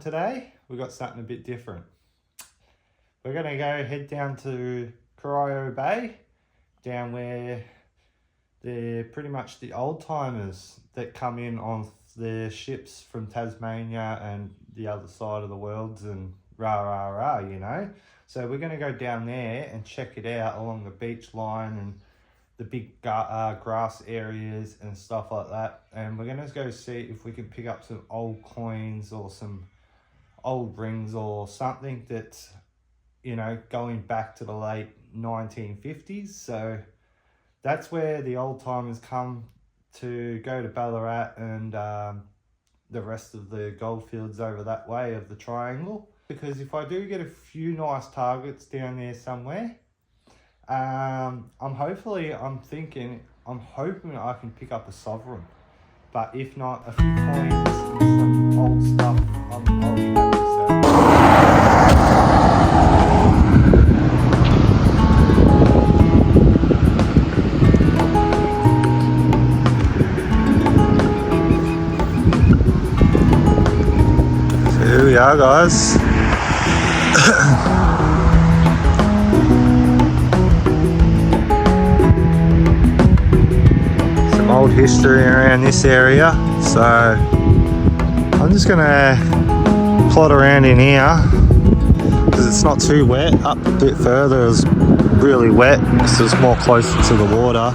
Today we've got something a bit different. We're going to go head down to Corio Bay, down where they're pretty much the old timers that come in on their ships from Tasmania and the other side of the world and rah, you know. So we're going to go down there and check it out along the beach line and the big grass areas and stuff like that. And we're going to go see if we can pick up some old coins or some old rings or something that's, you know, going back to the late 1950s. So that's where the old timers come to go to Ballarat and the rest of the goldfields over that way of the triangle. Because if I do get a few nice targets down there somewhere, I'm hoping I can pick up a sovereign. But if not, a few coins and some old stuff, I'll be happy to sell. So here we are, guys. Some old history around this area, so I'm just gonna plot around in here because it's not too wet. Up a bit further is really wet because it's more closer to the water,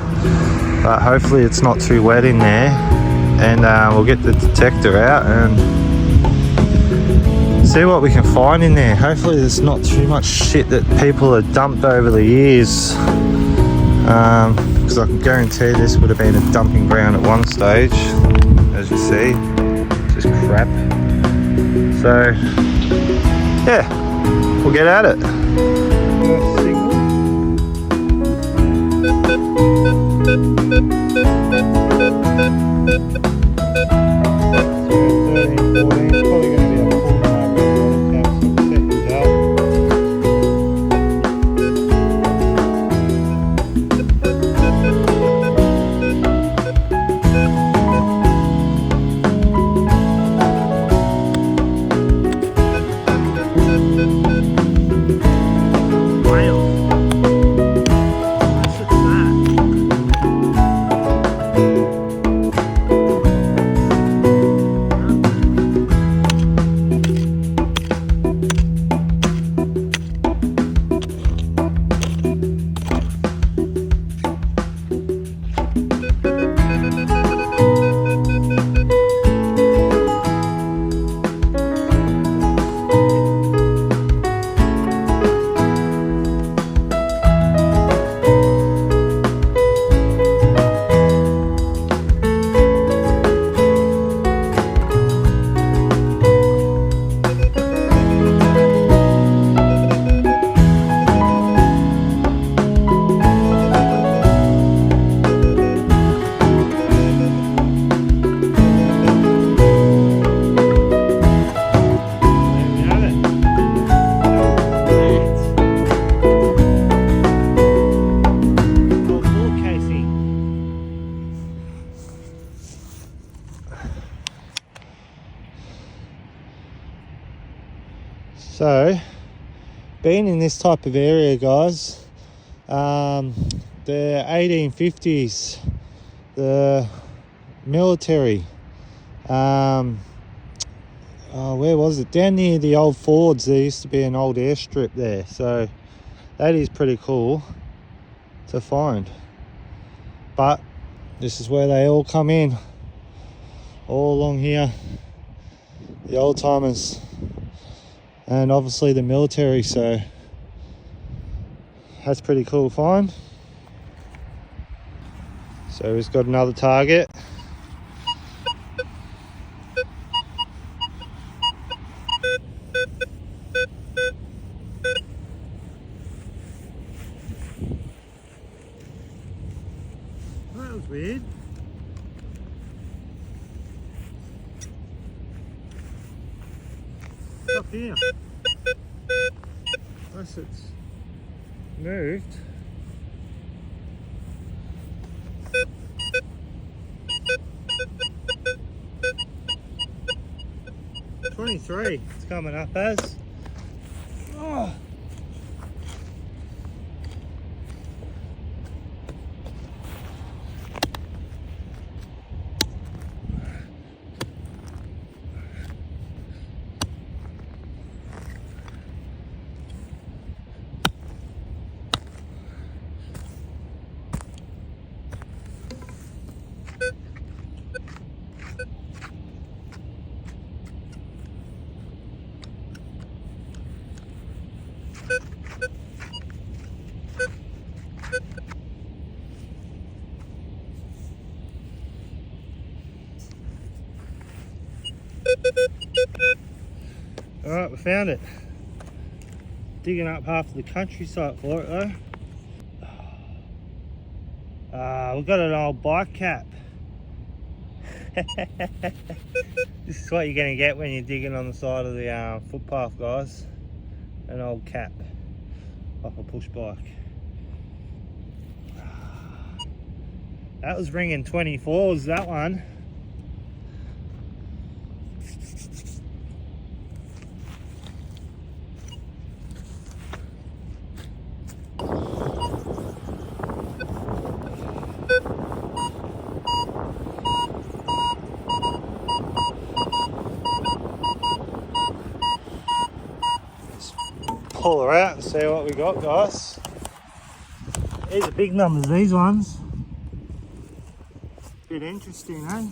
but hopefully it's not too wet in there, and we'll get the detector out and see what we can find in there. Hopefully there's not too much shit that people have dumped over the years, because I can guarantee this would have been a dumping ground at one stage. As you see, just crap. So yeah, we'll get at it. So, being in this type of area, guys, the 1850s, the military, where was it? Down near the old Fords, there used to be an old airstrip there. So, that is pretty cool to find. But, this is where they all come in, all along here, the old timers. And obviously the military, so that's pretty cool find. So he's got another target. Well, that was weird. Up here. Unless it's moved. 23 it's coming up as. Oh. Alright, we found it. Digging up half of the countryside for it though. We've got an old bike cap. This is what you're going to get when you're digging on the side of the footpath, guys. An old cap off a push bike. That was ringing 24s, that one. Pull her out and see what we got, guys. These are big numbers, these ones. Bit interesting, eh?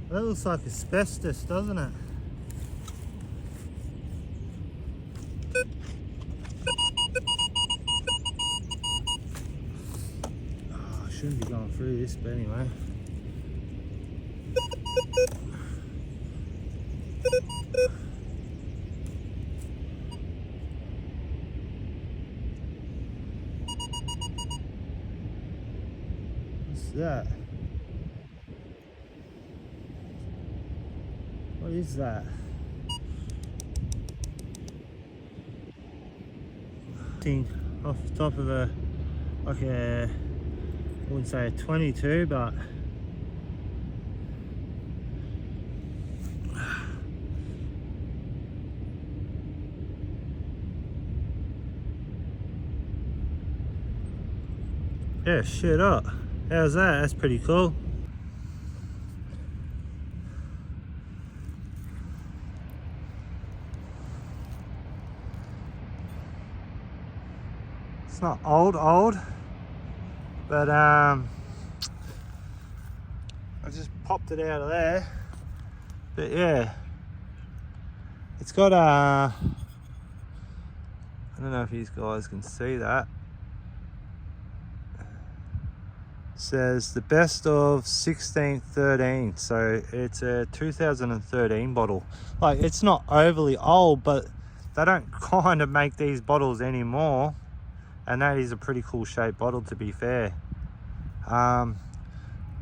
That looks like asbestos, doesn't it? Oh, I shouldn't be going through this, but anyway. What's that? What is that? Thing off the top of a, like a, I wouldn't say a 22, but yeah, shit up. How's that? That's pretty cool. It's not old, but I just popped it out of there. But yeah, it's got I don't know if you guys can see that. It says the best of 1613, so it's a 2013 bottle. Like, it's not overly old, but they don't kind of make these bottles anymore. And that is a pretty cool shaped bottle, to be fair. I'm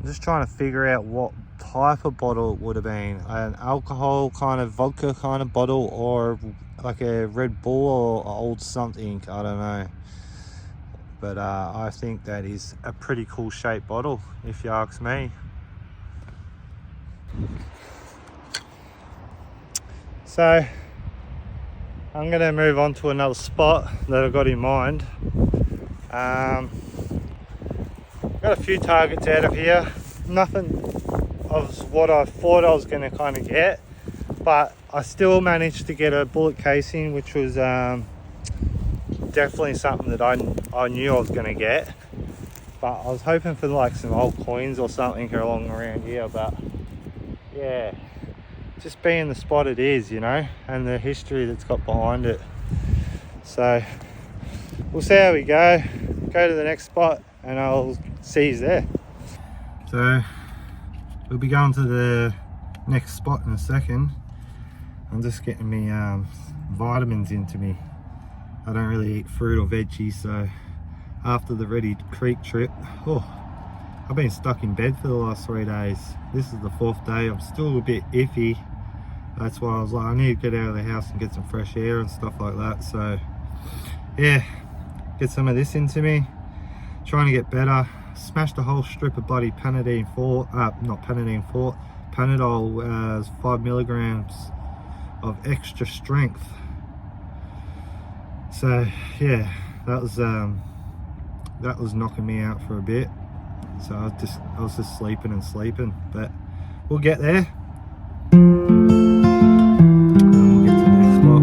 just trying to figure out what type of bottle it would have been. An alcohol kind of vodka kind of bottle, or like a Red Bull or old something, I don't know. But I think that is a pretty cool shaped bottle, if you ask me. So I'm going to move on to another spot that I've got in mind. Got a few targets out of here. Nothing of what I thought I was going to kind of get, but I still managed to get a bullet casing, which was definitely something that I knew I was going to get. But I was hoping for like some old coins or something along around here, but yeah, just being the spot it is, you know, and the history that's got behind it. So we'll see how we go to the next spot, and I'll see you there. So we'll be going to the next spot in a second. I'm just getting me vitamins into me. I don't really eat fruit or veggies, so after the Ready Creek trip, I've been stuck in bed for the last 3 days. This is the 4th day. I'm still a bit iffy. That's why I was like, I need to get out of the house and get some fresh air and stuff like that. So yeah, get some of this into me, trying to get better. Smashed a whole strip of bloody Panadol 5 milligrams of extra strength. So yeah, that was knocking me out for a bit. So I was just sleeping, but we'll get there. We'll get to the next spot.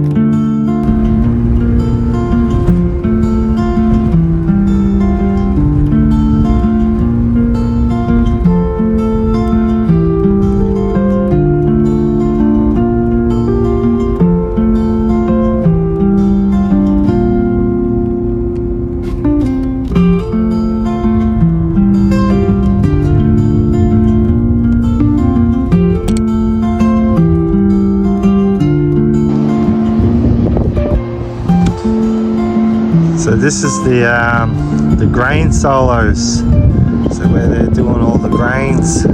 So this is the grain solos, so where they're doing all the grains.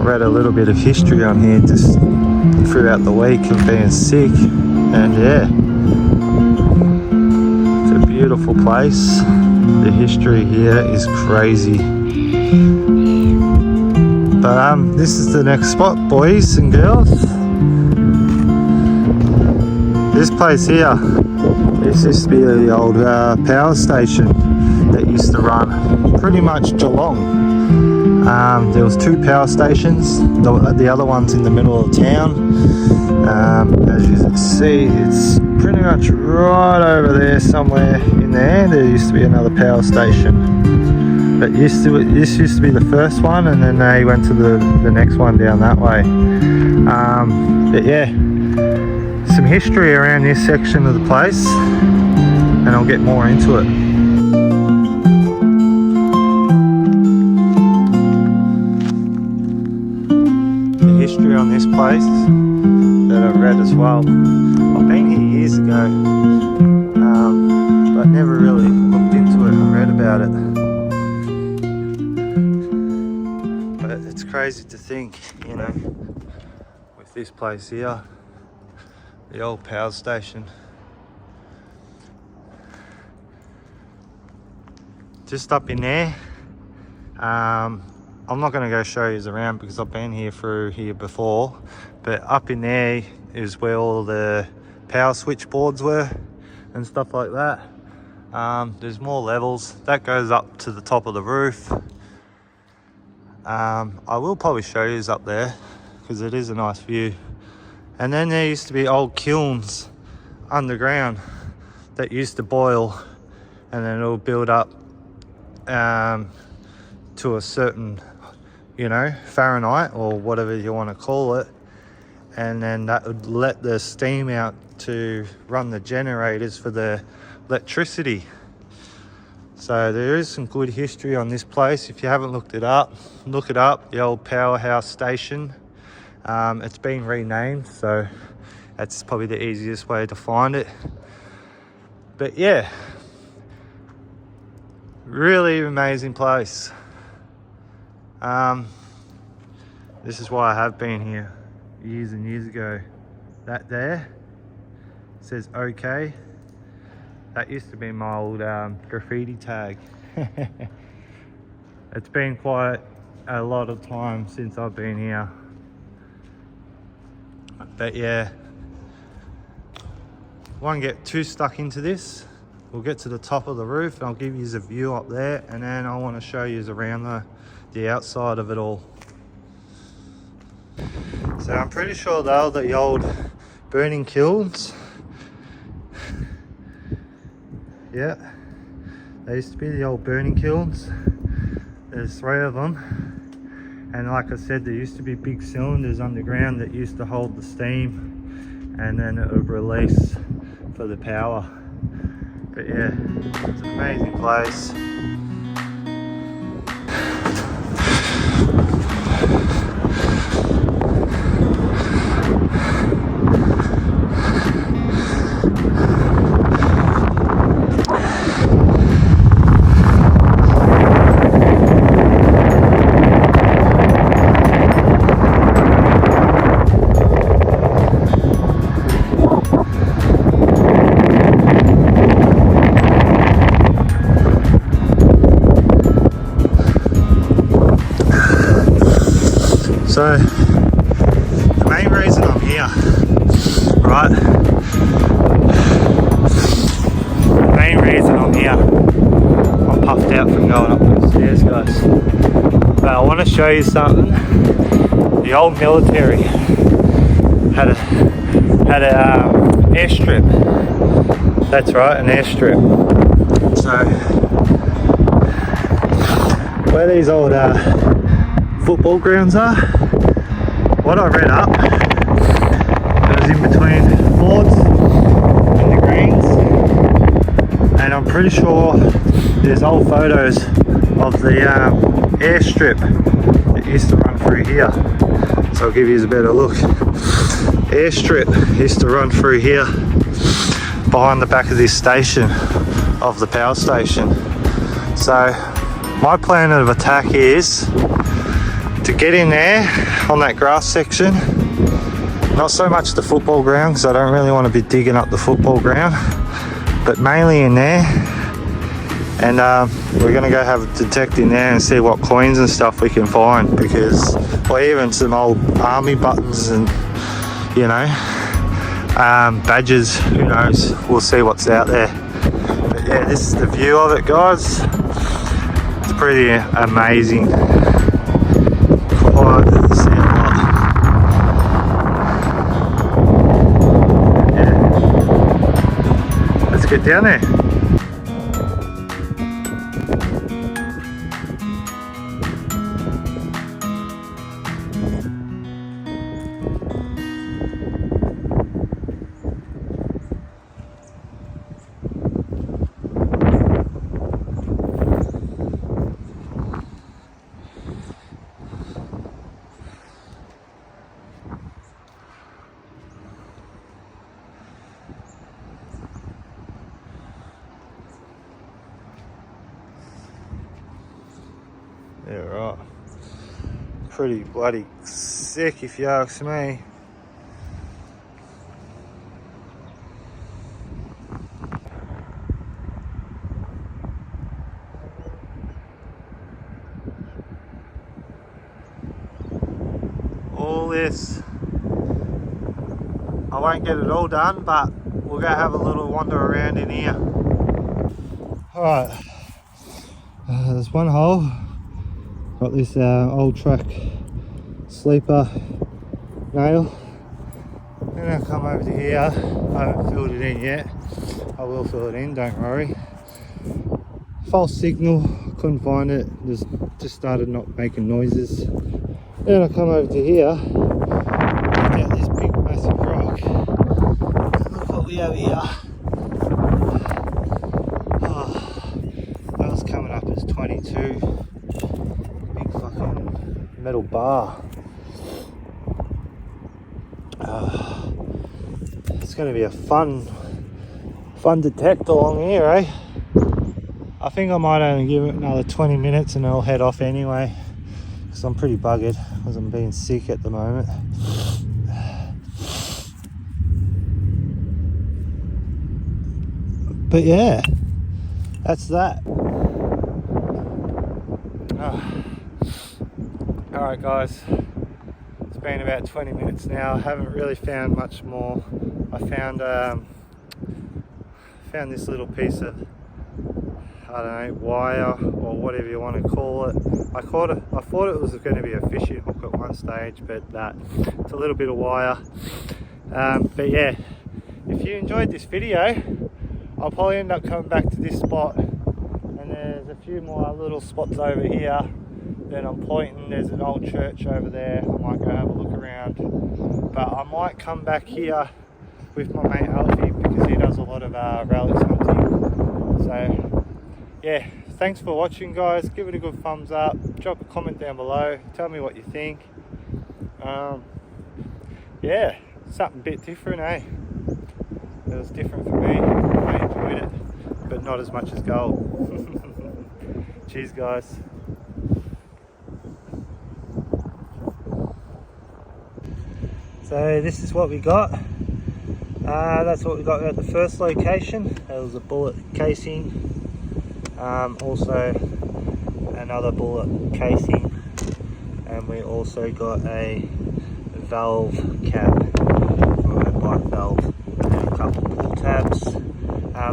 Read a little bit of history on here just throughout the week of being sick, and yeah, it's a beautiful place. The history here is crazy. But this is the next spot, boys and girls. This place here, this used to be the old power station that used to run pretty much Geelong. There was 2 power stations, the other one's in the middle of town. As you can see, it's pretty much right over there somewhere in there. There used to be another power station. But this used to be the first one, and then they went to the next one down that way. But yeah, some history around this section of the place, and I'll get more into it. The history on this place that I've read as well. I've been here years ago, but never really looked into it and read about it. But it's crazy to think, you know, with this place here, the old power station. Just up in there. I'm not going to go show you around because I've been through here before, but up in there is where all the power switchboards were and stuff like that. There's more levels. That goes up to the top of the roof. I will probably show you up there because it is a nice view. And then there used to be old kilns underground that used to boil, and then it'll build up to a certain, you know, Fahrenheit or whatever you want to call it, and then that would let the steam out to run the generators for the electricity. So there is some good history on this place. If you haven't looked it up, look it up, the old powerhouse station. It's been renamed, so that's probably the easiest way to find it. But yeah, really amazing place. This is why I have been here years and years ago. That there says OK. That used to be my old graffiti tag. It's been quite a lot of time since I've been here. But yeah, won't get too stuck into this. We'll get to the top of the roof and I'll give you a view up there, and then I want to show you around the outside of it all. So I'm pretty sure they were the old burning kilns. Yeah, they used to be the old burning kilns. There's 3 of them. And like I said, there used to be big cylinders underground that used to hold the steam, and then it would release for the power. But yeah, it's an amazing place. So the main reason I'm here, right? The main reason I'm here, I'm puffed out from going up those stairs, guys. But I want to show you something. The old military had a airstrip. That's right, an airstrip. So where these old football grounds are, what I read up, it was in between Fords and the Greens, and I'm pretty sure there's old photos of the airstrip that used to run through here. So I'll give you a better look. Airstrip used to run through here behind the back of this station, of the power station. So my plan of attack is to get in there on that grass section, not so much the football ground because I don't really want to be digging up the football ground, but mainly in there. And we're going to go have a detect in there and see what coins and stuff we can find, because, or even some old army buttons and, you know, badges, who knows, we'll see what's out there. But yeah, this is the view of it, guys. It's pretty amazing. Quite see a lot. Yeah, let's get down there. Yeah, right. Pretty bloody sick if you ask me. All this, I won't get it all done, but we'll go have a little wander around in here. Alright, there's one hole. Got this old truck sleeper nail. Then I'll come over to here. I haven't filled it in yet. I will fill it in, don't worry. False signal, couldn't find it. Just started not making noises. Then I come over to here. Look at this big massive rock. Look what we have here. Oh, that was coming up as 22. Metal bar. It's going to be a fun detect along here, eh? I think I might only give it another 20 minutes and I'll head off anyway, because I'm pretty buggered because I'm being sick at the moment. But yeah, that's that. Alright guys, it's been about 20 minutes now. I haven't really found much more. I found this little piece of, I don't know, wire or whatever you want to call it. I thought it was going to be a fishing hook at one stage, but it's a little bit of wire. But yeah, if you enjoyed this video, I'll probably end up coming back to this spot, and there's a few more little spots over here. Then I'm pointing, there's an old church over there. I might go have a look around, but I might come back here with my mate Alfie, because he does a lot of relics hunting. So yeah, thanks for watching guys. Give it a good thumbs up, drop a comment down below, tell me what you think. Yeah, something a bit different, eh? It was different for me. I enjoyed it, but not as much as gold. Cheers guys. So this is what we got. That's what we got at the first location. There was a bullet casing, also another bullet casing, and we also got a valve cap, or a bike valve, and a couple of pull tabs.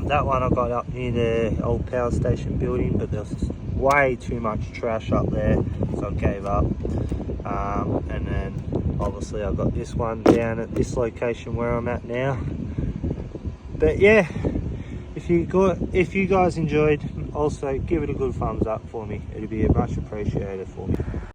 That one I got up near the old power station building, but there's way too much trash up there, so I gave up. And then obviously I got this one down at this location where I'm at now. But yeah, if you guys enjoyed, also give it a good thumbs up for me. It'd be much appreciated for me.